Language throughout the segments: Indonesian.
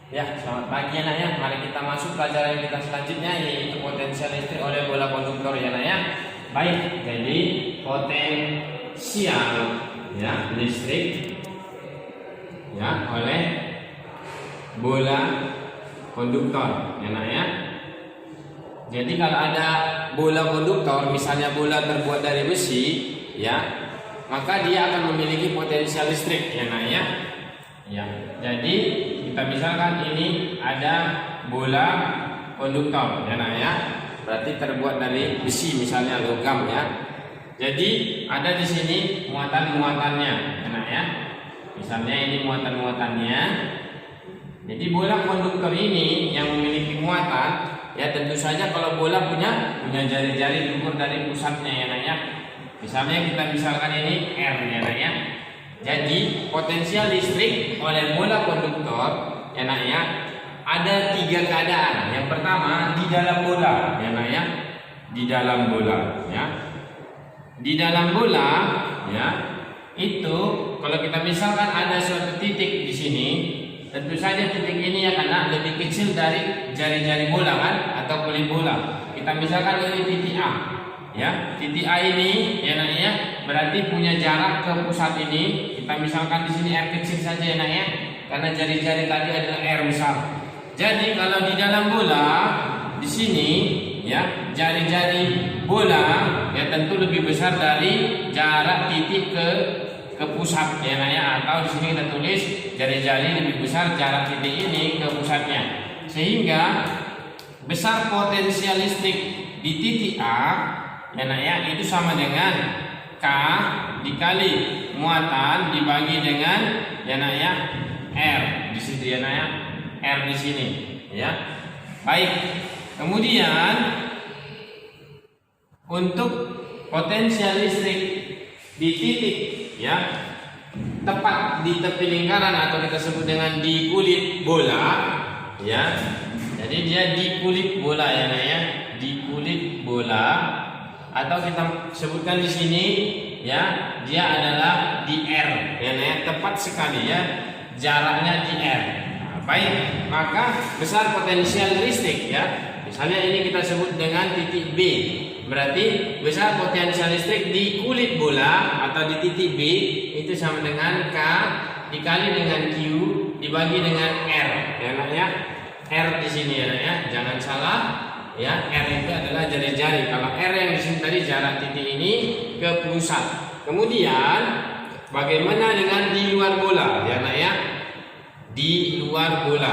Ya, selamat pagi anak ya. Mari kita masuk pelajaran kita selanjutnya, yaitu potensial listrik oleh bola konduktor ya anak ya. Baik, jadi potensial ya listrik ya oleh bola konduktor ya anak ya. Jadi kalau ada bola konduktor, misalnya bola terbuat dari besi ya, maka dia akan memiliki potensial listrik ya anak ya. Ya, jadi kita misalkan ini ada bola konduktor ya nak ya, berarti terbuat dari besi misalnya logam ya. Jadi ada di sini muatan-muatannya ya nak ya. Misalnya ini muatan-muatannya. Jadi bola konduktor ini yang memiliki muatan ya, tentu saja kalau bola punya jari-jari diukur dari pusatnya ya nak ya. Misalnya kita misalkan ini R ya nak ya. Jadi potensial listrik oleh bola konduktor ya nak ya, ada tiga keadaan. Yang pertama di dalam bola ya nak ya, di dalam bola ya. Di dalam bola ya, itu kalau kita misalkan ada suatu titik di sini, tentu saja titik ini akan lebih kecil dari jari-jari bola kan, atau kulit bola. Kita misalkan ini titik A ya, titik A ini ya nak ya, berarti punya jarak ke pusat ini. Kita misalkan di sini R kecil saja ya nak ya, karena jari-jari tadi adalah R besar. Jadi kalau di dalam bola di sini ya, jari-jari bola ya tentu lebih besar dari jarak titik ke pusat ya nak ya, atau di sini kita tulis jari-jari lebih besar jarak titik ini ke pusatnya, sehingga besar potensial listrik di titik A ya nak ya, itu sama dengan K dikali muatan dibagi dengan ya nak ya R di situ ya nak ya, R di sini ya. Baik, kemudian untuk potensial listrik di titik ya, tepat di tepi lingkaran atau kita sebut dengan di kulit bola ya. Jadi dia di kulit bola ya nak ya, di kulit bola, atau kita sebutkan di sini ya, dia adalah di R ya, tepat sekali ya, jaraknya di R. Nah, baik, maka besar potensial listrik ya. Misalnya ini kita sebut dengan titik B, berarti besar potensial listrik di kulit bola atau di titik B itu sama dengan K dikali dengan Q dibagi dengan R ya nak ya. R di sini ya nak ya, jangan salah. Ya, R itu adalah jari-jari. Kalau R yang di sini tadi jarak titik ini ke pusat. Kemudian bagaimana dengan di luar bola? Ya nak ya, di luar bola.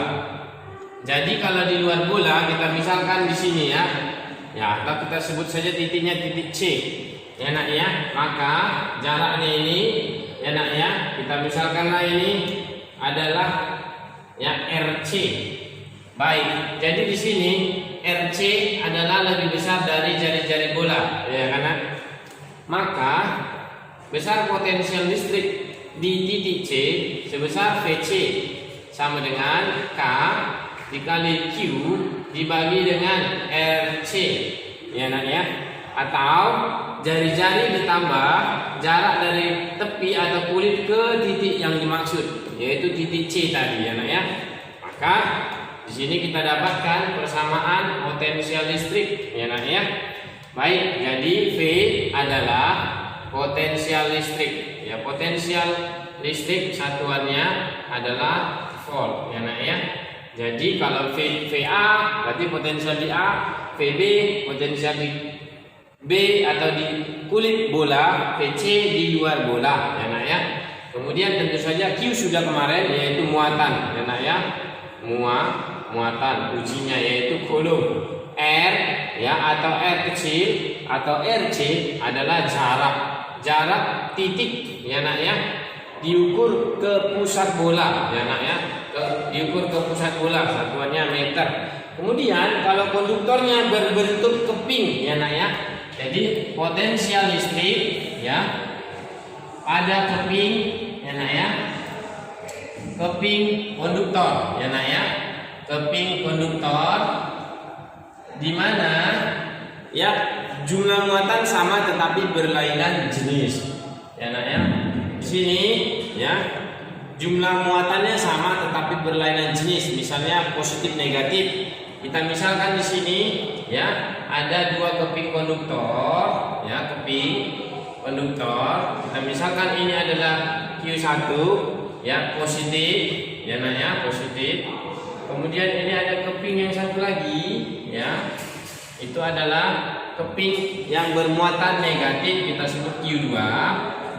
Jadi kalau di luar bola kita misalkan di sini ya, ya atau kita sebut saja titiknya titik C. Ya nak ya, maka jaraknya ini ya nak ya, kita misalkanlah ini adalah ya RC. Baik, jadi di sini RC adalah lebih besar dari jari-jari bola, ya kan? Maka besar potensial listrik di titik C sebesar VC sama dengan K dikali Q dibagi dengan RC, ya nak ya? Atau jari-jari ditambah jarak dari tepi atau kulit ke titik yang dimaksud, yaitu titik C tadi, ya nak ya? Maka di sini kita dapatkan persamaan potensial listrik ya nak ya. Baik, jadi V adalah potensial listrik ya, potensial listrik satuannya adalah volt ya nak ya. Jadi kalau VA berarti potensial di A, VB potensial di B atau di kulit bola, VC di luar bola ya nak ya. Kemudian tentu saja Q sudah kemarin, yaitu muatan ya nak ya. Muatan ujinya yaitu kolom. R ya, atau R kecil atau RC adalah jarak titik ya nak ya, diukur ke pusat bola ya nak ya, diukur ke pusat bola, satuannya meter. Kemudian kalau konduktornya berbentuk keping ya nak ya, jadi potensial listrik ya pada keping ya nak ya, keping konduktor ya nak ya, keping konduktor di mana ya jumlah muatan sama tetapi berlainan jenis ya nak ya. Di sini ya jumlah muatannya sama tetapi berlainan jenis, misalnya positif negatif. Kita misalkan di sini ya ada dua keping konduktor, ya keping konduktor. Kita misalkan ini adalah Q1 ya positif, ya nak ya positif. Kemudian ini ada keping yang satu lagi ya. Itu adalah keping yang bermuatan negatif, kita sebut Q2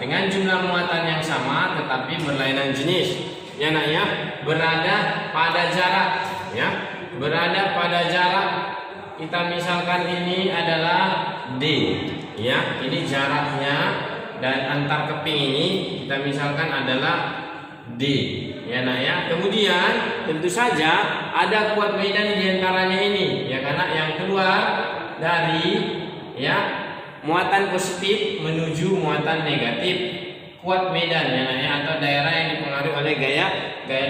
dengan jumlah muatan yang sama tetapi berlainan jenis. Ya nak ya, berada pada jarak ya. Berada pada jarak, kita misalkan ini adalah D ya, ini jaraknya, dan antar keping ini kita misalkan adalah D ya nak ya. Kemudian tentu saja ada kuat medan di antaranya ini ya, karena yang keluar dari ya muatan positif menuju muatan negatif, kuat medan ya nak ya, atau daerah yang dipengaruhi oleh gaya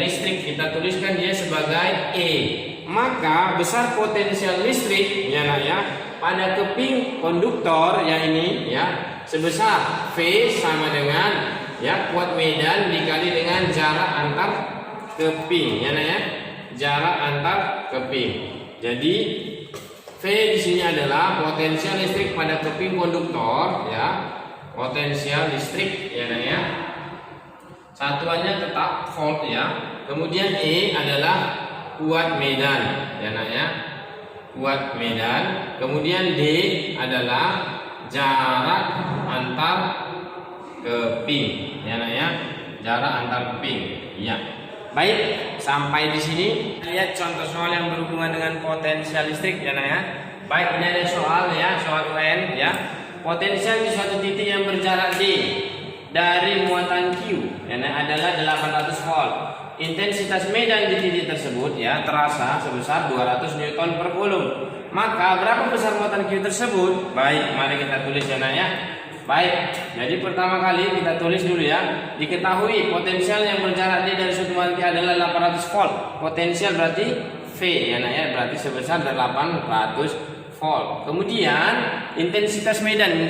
listrik, kita tuliskan dia sebagai E. Maka besar potensial listrik ya nak ya pada keping konduktor yang ini ya sebesar V sama dengan ya kuat medan dikali dengan jarak antar keping ya nak ya, jarak antar keping. Jadi V di sini adalah potensial listrik pada keping konduktor ya, potensial listrik ya nak ya, satuannya tetap volt ya. Kemudian E adalah kuat medan ya nak ya, kuat medan. Kemudian D adalah jarak antar keping ya nak ya, jarak antar keping ya. Baik, sampai di sini lihat contoh soal yang berhubungan dengan potensial listrik ya nak ya. Baik, ini ada soal ya, soal UN ya. Potensial di suatu titik yang berjarak D dari muatan Q ya nak adalah 800 volt. Intensitas medan di titik tersebut ya terasa sebesar 200 Newton per kulum. Maka berapa besar muatan Q tersebut? Baik, mari kita tulis ya nak ya. Baik, jadi pertama kali kita tulis dulu ya. Diketahui potensial yang berjarak D dari suatu muatan Q adalah 800 volt. Potensial berarti V ya nak ya, berarti sebesar 800 volt. Kemudian intensitas medan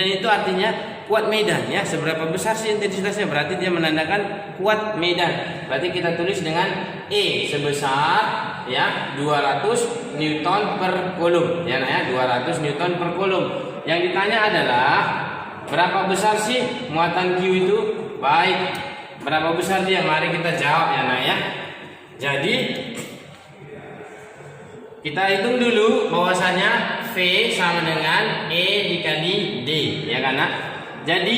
itu artinya kuat medan ya. Seberapa besar sih intensitasnya? Berarti dia menandakan kuat medan. Berarti kita tulis dengan E sebesar ya 200 Newton per kulum ya nah ya, 200 Newton per kulum. Yang ditanya adalah berapa besar sih muatan Q itu? Baik, berapa besar dia? Mari kita jawab ya nah ya. Jadi kita hitung dulu bahwasanya V sama dengan E dikali D ya kan? Jadi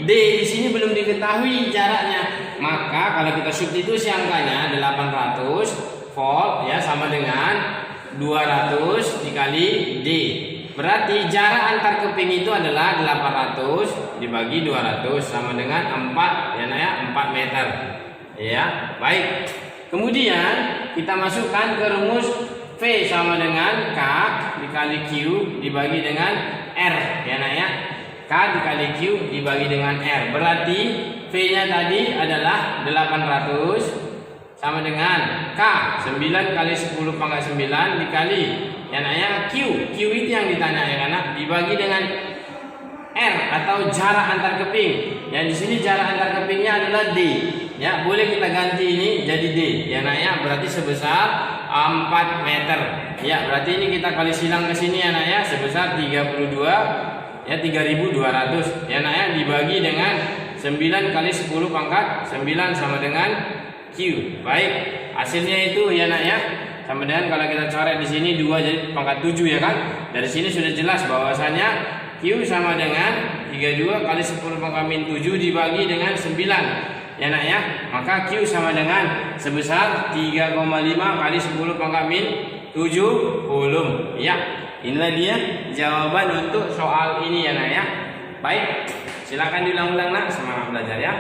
D di sini belum diketahui jaraknya. Maka kalau kita substitusi angkanya 800 volt ya sama dengan 200 dikali D. Berarti jarak antar keping itu adalah 800 dibagi 200 sama dengan 4 ya nah ya, 4 meter. Ya, baik. Kemudian kita masukkan ke rumus V sama dengan K dikali Q dibagi dengan R ya nah ya. K dikali Q dibagi dengan R. Berarti V-nya tadi adalah 800 sama dengan K 9 kali 10 pangkat 9 dikali ya nah ya Q itu yang ditanya ya kan, dibagi dengan R atau jarak antar keping. Yang di sini jarak antar kepingnya adalah D. Ya, boleh kita ganti ini jadi D. Ya nah ya, berarti sebesar 4 meter. Ya, berarti ini kita kali silang ke sini ya nah ya, sebesar 32 ya 3200. Ya nah ya, dibagi dengan 9 kali 10 pangkat 9 sama dengan Q. Baik, hasilnya itu ya nak ya sama dengan kalau kita coret di sini 2 jadi pangkat 7 ya kan. Dari sini sudah jelas bahwasanya Q sama dengan 32 kali 10 pangkat min 7 dibagi dengan 9 ya nak ya. Maka Q sama dengan sebesar 3,5 kali 10 pangkat min 7 kulum. Ya, inilah dia jawaban untuk soal ini ya nak ya. Baik, silakan diulang-ulang nak, semangat belajar ya.